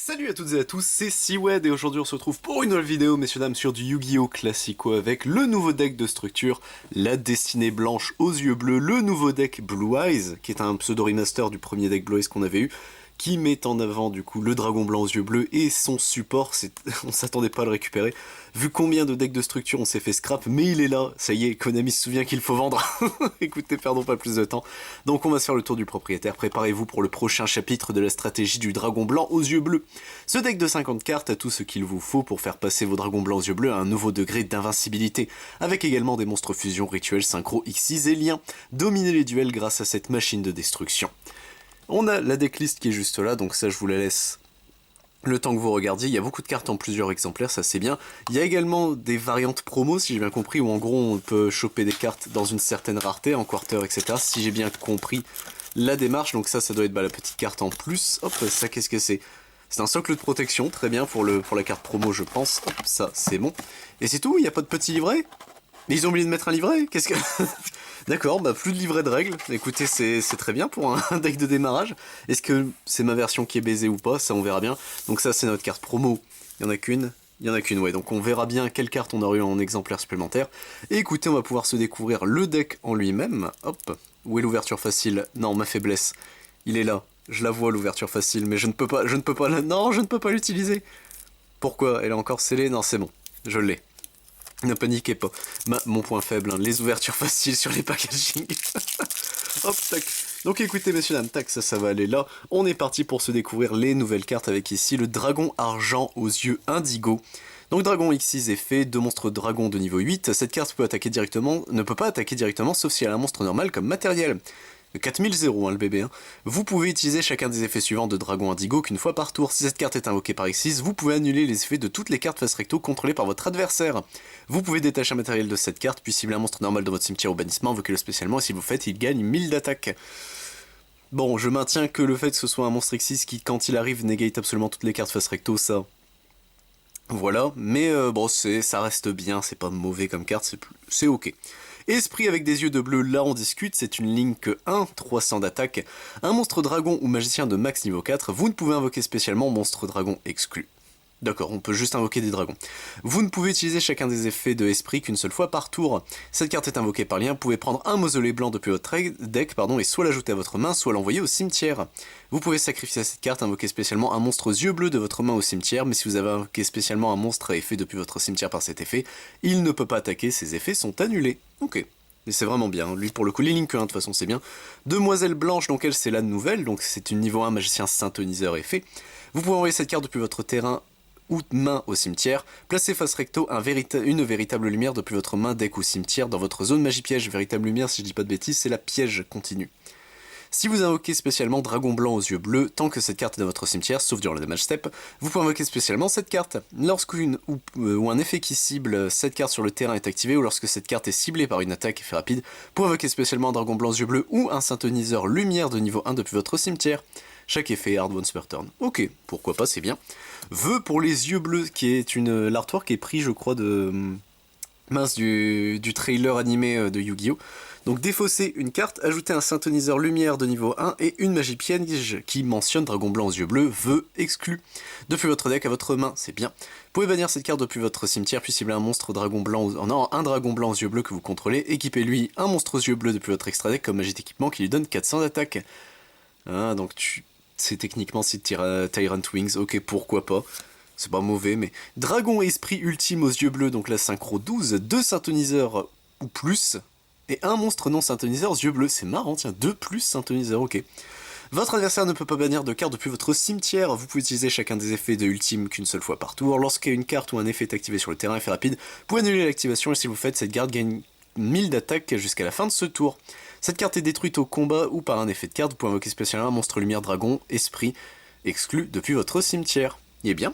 Salut à toutes et à tous, c'est Seawed et aujourd'hui on se retrouve pour une nouvelle vidéo, messieurs dames, sur du Yu-Gi-Oh! Classico avec le nouveau deck de structure, la destinée blanche aux yeux bleus, le nouveau deck Blue Eyes, qui est un pseudo-remaster du premier deck Blue Eyes qu'on avait eu, qui met en avant du coup le dragon blanc aux yeux bleus et son support, on s'attendait pas à le récupérer, vu combien de decks de structure on s'est fait scrap, mais il est là, ça y est, Konami se souvient qu'il faut vendre. Écoutez, perdons pas plus de temps. Donc on va se faire le tour du propriétaire, préparez-vous pour le prochain chapitre de la stratégie du dragon blanc aux yeux bleus. Ce deck de 50 cartes a tout ce qu'il vous faut pour faire passer vos dragons blancs aux yeux bleus à un nouveau degré d'invincibilité, avec également des monstres fusion rituels synchro X6 et liens. Dominez les duels grâce à cette machine de destruction. On a la decklist qui est juste là, donc ça je vous la laisse le temps que vous regardiez. Il y a beaucoup de cartes en plusieurs exemplaires, ça c'est bien. Il y a également des variantes promo, si j'ai bien compris, où en gros on peut choper des cartes dans une certaine rareté, en quarter, etc. Si j'ai bien compris la démarche, donc ça doit être la petite carte en plus. Hop, ça qu'est-ce que c'est? C'est un socle de protection, très bien pour la carte promo je pense. Hop, ça c'est bon. Et c'est tout, il n'y a pas de petit livret? Mais ils ont oublié de mettre un livret? Qu'est-ce que... D'accord, plus de livret de règles. Écoutez, c'est très bien pour un deck de démarrage. Est-ce que c'est ma version qui est baisée ou pas? Ça, on verra bien. Donc ça, c'est notre carte promo. Il y en a qu'une? Il y en a qu'une, ouais. Donc on verra bien quelle carte on aurait eu en exemplaire supplémentaire. Et écoutez, on va pouvoir se découvrir le deck en lui-même. Hop. Où est l'ouverture facile? Non, ma faiblesse. Il est là. Je la vois, l'ouverture facile, mais je ne peux pas non, je ne peux pas l'utiliser. Pourquoi? Elle est encore scellée? Non, c'est bon. Je l'ai. Ne paniquez pas. Mon point faible, hein, les ouvertures faciles sur les packaging. Hop, tac. Donc écoutez, messieurs, dames, tac, ça va aller là. On est parti pour se découvrir les nouvelles cartes avec ici le dragon argent aux yeux indigo. Donc dragon X6 est fait, 2 monstres dragons de niveau 8. Cette carte ne peut pas attaquer directement, sauf si elle a un monstre normal comme matériel. 4000 hein, le bébé. Hein. Vous pouvez utiliser chacun des effets suivants de Dragon Indigo qu'une fois par tour. Si cette carte est invoquée par X6, vous pouvez annuler les effets de toutes les cartes face recto contrôlées par votre adversaire. Vous pouvez détacher un matériel de cette carte, puis cibler un monstre normal dans votre cimetière au bannissement, invoquez-le spécialement, et si vous faites, il gagne 1000 d'attaque. Bon, je maintiens que le fait que ce soit un monstre X6 qui, quand il arrive, négate absolument toutes les cartes face recto, ça... Voilà, mais bon, ça reste bien, c'est pas mauvais comme carte, c'est ok. Esprit avec des yeux de bleu, là on discute, c'est une ligne que 1, 300 d'attaque. Un monstre dragon ou magicien de max niveau 4, vous ne pouvez invoquer spécialement monstre dragon exclu. D'accord, on peut juste invoquer des dragons. Vous ne pouvez utiliser chacun des effets de esprit qu'une seule fois par tour. Cette carte est invoquée par lien, vous pouvez prendre un mausolée blanc depuis votre deck, et soit l'ajouter à votre main, soit l'envoyer au cimetière. Vous pouvez sacrifier à cette carte, invoquer spécialement un monstre aux yeux bleus de votre main au cimetière, mais si vous avez invoqué spécialement un monstre à effet depuis votre cimetière par cet effet, il ne peut pas attaquer, ces effets sont annulés. Ok. Et c'est vraiment bien, lui pour le coup, les lignes que 1 de toute façon c'est bien. Demoiselle Blanche, donc elle c'est la nouvelle, donc c'est une niveau 1 magicien synthoniseur effet. Vous pouvez envoyer cette carte depuis votre terrain ou main au cimetière, placez face recto une véritable lumière depuis votre main, deck ou cimetière dans votre zone magie piège. Véritable lumière, si je dis pas de bêtises, c'est la piège continue. Si vous invoquez spécialement Dragon Blanc aux yeux bleus, tant que cette carte est dans votre cimetière, sauf durant le damage step, vous pouvez invoquer spécialement cette carte. Lorsqu'une ou un effet qui cible cette carte sur le terrain est activé, ou lorsque cette carte est ciblée par une attaque effet rapide, vous pouvez invoquer spécialement un Dragon Blanc aux yeux bleus ou un synthoniseur lumière de niveau 1 depuis votre cimetière. Chaque effet est hard once per turn. Ok, pourquoi pas, c'est bien. Vœu pour les yeux bleus, qui est l'artwork qui est pris, je crois, du trailer animé de Yu-Gi-Oh! Donc défausser une carte, ajouter un synthoniseur lumière de niveau 1 et une magie piège qui mentionne Dragon Blanc aux yeux bleus, vœu exclu. Depuis votre deck à votre main, c'est bien. Vous pouvez bannir cette carte depuis votre cimetière, puis cibler un monstre dragon blanc, un dragon blanc aux yeux bleus que vous contrôlez, équipez-lui un monstre aux yeux bleus depuis votre extra deck comme magie d'équipement qui lui donne 400 d'attaque. Ah, donc c'est techniquement si Tyrant Wings, ok, pourquoi pas. C'est pas mauvais, mais... Dragon Esprit Ultime aux yeux bleus, donc la synchro 12, 2 synthoniseurs ou plus, et un monstre non synthoniseur aux yeux bleus. C'est marrant, tiens, 2 plus synthoniseurs, ok. Votre adversaire ne peut pas bannir de carte depuis votre cimetière. Vous pouvez utiliser chacun des effets de Ultime qu'une seule fois par tour. Lorsqu'une carte ou un effet est activé sur le terrain, effet rapide, vous pouvez annuler l'activation, et si vous faites, cette garde gagne 1000 d'attaque jusqu'à la fin de ce tour. Cette carte est détruite au combat ou par un effet de carte. Vous pouvez invoquer spécialement un monstre lumière dragon, esprit, exclu depuis votre cimetière. Il est bien.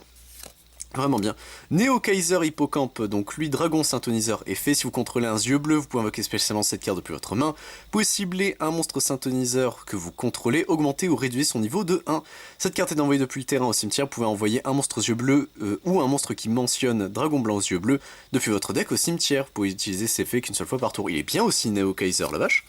Vraiment bien. Néo Kaiser Hippocampe, donc lui dragon synthoniseur est fait. Si vous contrôlez un yeux bleu, vous pouvez invoquer spécialement cette carte depuis votre main. Vous pouvez cibler un monstre synthoniseur que vous contrôlez, augmenter ou réduire son niveau de 1. Cette carte est envoyée depuis le terrain au cimetière. Vous pouvez envoyer un monstre aux yeux bleus ou un monstre qui mentionne dragon blanc aux yeux bleus depuis votre deck au cimetière. Vous pouvez utiliser ces effets qu'une seule fois par tour. Il est bien aussi Néo Kaiser la vache.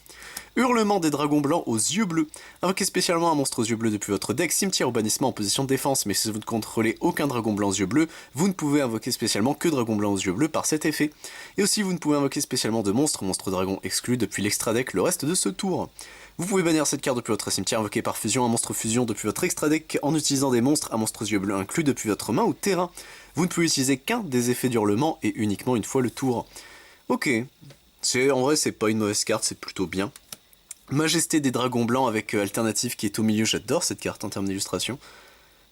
Hurlement des dragons blancs aux yeux bleus. Invoquez spécialement un monstre aux yeux bleus depuis votre deck, cimetière ou bannissement en position de défense, mais si vous ne contrôlez aucun dragon blanc aux yeux bleus, vous ne pouvez invoquer spécialement que dragon blanc aux yeux bleus par cet effet. Et aussi vous ne pouvez invoquer spécialement de monstre dragon exclu depuis l'extra deck le reste de ce tour. Vous pouvez bannir cette carte depuis votre cimetière, invoquer par fusion un monstre fusion depuis votre extra deck en utilisant des monstres, un monstre aux yeux bleus inclus depuis votre main ou terrain. Vous ne pouvez utiliser qu'un des effets d'hurlement et uniquement une fois le tour. Ok, en vrai c'est pas une mauvaise carte, c'est plutôt bien. Majesté des dragons blancs avec alternative qui est au milieu, j'adore cette carte en termes d'illustration.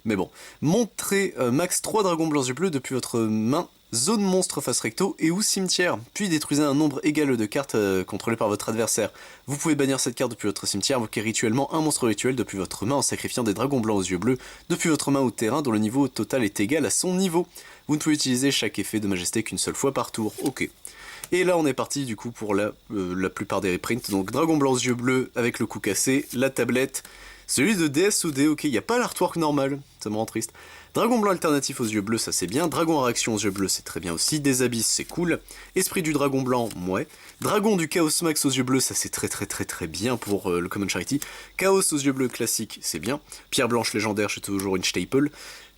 Mais bon, montrez max 3 dragons blancs yeux bleus depuis votre main, zone monstre face recto et ou cimetière, puis détruisez un nombre égal de cartes contrôlées par votre adversaire. Vous pouvez bannir cette carte depuis votre cimetière, invoquer rituellement un monstre rituel depuis votre main en sacrifiant des dragons blancs aux yeux bleus depuis votre main ou terrain dont le niveau total est égal à son niveau. Vous ne pouvez utiliser chaque effet de majesté qu'une seule fois par tour, ok. Et là on est parti du coup pour la plupart des reprints, donc dragon blanc aux yeux bleus avec le coup cassé, la tablette, celui de DSOD, ok, il n'y a pas l'artwork normal, ça me rend triste. Dragon blanc alternatif aux yeux bleus, ça c'est bien, dragon en réaction aux yeux bleus, c'est très bien aussi, des abysses, c'est cool, esprit du dragon blanc, ouais, dragon du chaos max aux yeux bleus, ça c'est très bien pour le Common Charity, chaos aux yeux bleus classique, c'est bien, pierre blanche légendaire, c'est toujours une staple.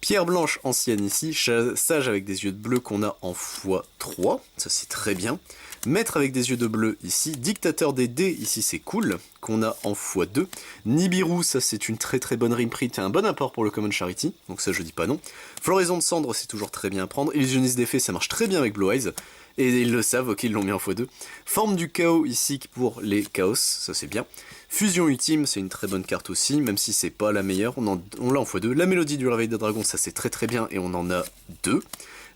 Pierre blanche ancienne ici, sage avec des yeux de bleu qu'on a en x3, ça c'est très bien. Maître avec des yeux de bleu ici, dictateur des dés ici c'est cool, qu'on a en x2. Nibiru, ça c'est une très bonne reprint et un bon apport pour le Common Charity, donc ça je dis pas non. Floraison de cendre c'est toujours très bien à prendre, illusionniste d'effet ça marche très bien avec Blue Eyes, et ils le savent, ok ils l'ont mis en x2. Forme du chaos ici pour les chaos, ça c'est bien. Fusion ultime, c'est une très bonne carte aussi, même si c'est pas la meilleure, on l'a en x2. La mélodie du réveil des dragons, ça c'est très bien, et on en a 2.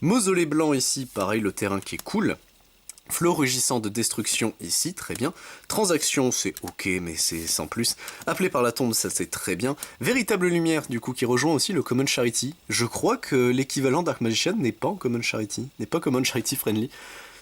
Mausolée blanc ici, pareil, le terrain qui est cool. Flot rugissant de destruction ici, très bien. Transaction, c'est ok, mais c'est sans plus. Appelé par la tombe, ça c'est très bien. Véritable lumière, du coup, qui rejoint aussi le Common Charity. Je crois que l'équivalent Dark Magician n'est pas en Common Charity, n'est pas Common Charity friendly.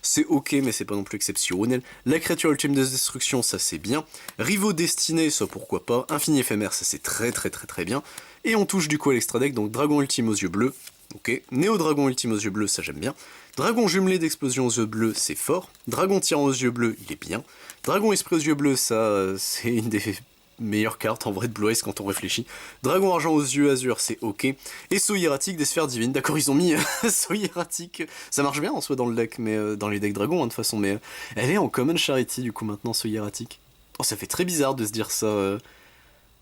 C'est ok, mais c'est pas non plus exceptionnel. La créature ultime de destruction, ça c'est bien. Rivaux destinés, ça pourquoi pas. Infini éphémère, ça c'est très bien. Et on touche du coup à l'extra deck, donc dragon ultime aux yeux bleus. Ok, Néo-dragon ultime aux yeux bleus, ça j'aime bien. Dragon jumelé d'explosion aux yeux bleus, c'est fort. Dragon tyran aux yeux bleus, il est bien. Dragon esprit aux yeux bleus, ça c'est une des meilleures cartes en vrai de Blue Eyes quand on réfléchit. Dragon argent aux yeux azur, c'est ok. Et saut hiératique des sphères divines. D'accord, ils ont mis saut hiératique. Ça marche bien en soi dans le deck, mais dans les decks dragons hein, de toute façon. Mais elle est en Common Charity du coup maintenant, saut hiératique. Oh, ça fait très bizarre de se dire ça.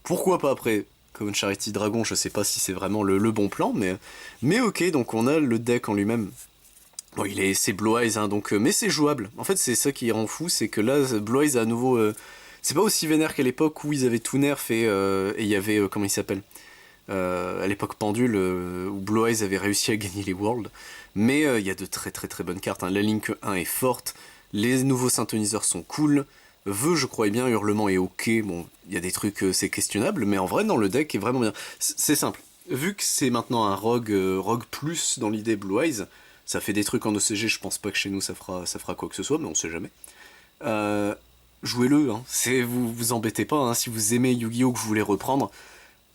Pourquoi pas après Common Charity Dragon, je sais pas si c'est vraiment le bon plan, mais ok, donc on a le deck en lui-même. Bon, c'est Blue Eyes, hein, donc, mais c'est jouable. En fait, c'est ça qui rend fou, c'est que là, Blue Eyes a à nouveau... c'est pas aussi vénère qu'à l'époque où ils avaient tout nerf et il y avait... comment il s'appelle à l'époque Pendule, où Blue Eyes avait réussi à gagner les Worlds. Mais il y a de très bonnes cartes. Hein. La Link 1 est forte, les nouveaux synthoniseurs sont cool, Vœu, je croyais bien, Hurlement est ok, bon, il y a des trucs, c'est questionnable, mais en vrai, dans le deck est vraiment bien. C'est simple, vu que c'est maintenant un rogue plus dans l'idée Blue Eyes, ça fait des trucs en ECG, je pense pas que chez nous ça fera quoi que ce soit, mais on sait jamais. Jouez-le, hein. Vous embêtez pas, hein. Si vous aimez Yu-Gi-Oh! Que vous voulez reprendre,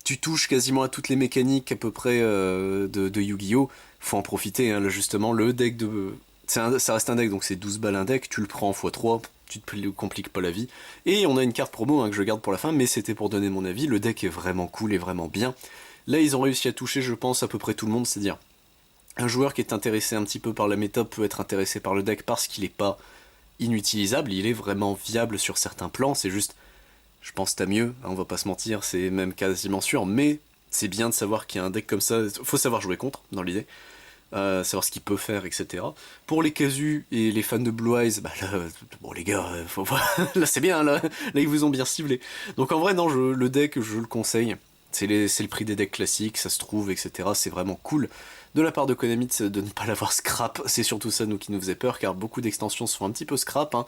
tu touches quasiment à toutes les mécaniques à peu près de Yu-Gi-Oh! Faut en profiter, hein. Là, justement, le deck de... ça reste un deck, donc c'est 12 balles un deck, tu le prends en x3, tu te compliques pas la vie. Et on a une carte promo hein, que je garde pour la fin, mais c'était pour donner mon avis, le deck est vraiment cool et vraiment bien. Là, ils ont réussi à toucher, je pense, à peu près tout le monde, c'est-à-dire... Un joueur qui est intéressé un petit peu par la méta peut être intéressé par le deck parce qu'il n'est pas inutilisable, il est vraiment viable sur certains plans, c'est juste, je pense t'as mieux, hein, on va pas se mentir, c'est même quasiment sûr, mais c'est bien de savoir qu'il y a un deck comme ça, faut savoir jouer contre, dans l'idée, savoir ce qu'il peut faire, etc. Pour les casus et les fans de Blue Eyes, bah là, bon les gars, faut voir, là c'est bien, là ils vous ont bien ciblé. Donc en vrai, non, le deck, je le conseille, c'est le prix des decks classiques, ça se trouve, etc. C'est vraiment cool. De la part de Konami de ne pas l'avoir scrap, c'est surtout ça nous qui nous faisait peur, car beaucoup d'extensions sont un petit peu scrap. Hein.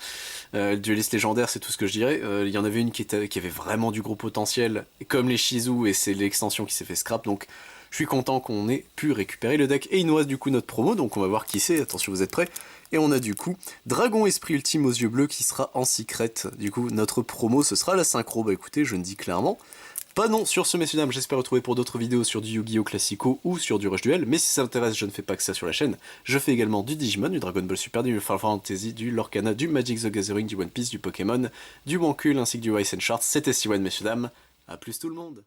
Duelist légendaire, c'est tout ce que je dirais. Il y en avait une qui avait vraiment du gros potentiel, comme les Shizu, et c'est l'extension qui s'est fait scrap, donc je suis content qu'on ait pu récupérer le deck. Et il nous reste du coup notre promo, donc on va voir qui c'est, attention vous êtes prêts. Et on a du coup Dragon Esprit Ultime aux yeux bleus qui sera en secret. Du coup notre promo ce sera la synchro, bah écoutez je ne dis clairement Pas non, sur ce messieurs dames, j'espère retrouver pour d'autres vidéos sur du Yu-Gi-Oh classico ou sur du Rush Duel, mais si ça t'intéresse, je ne fais pas que ça sur la chaîne, je fais également du Digimon, du Dragon Ball Super, du Final Fantasy, du Lorcana, du Magic the Gathering, du One Piece, du Pokémon, du Wankul ainsi que du Rice and Shards. C'était Siwan messieurs dames, à plus tout le monde.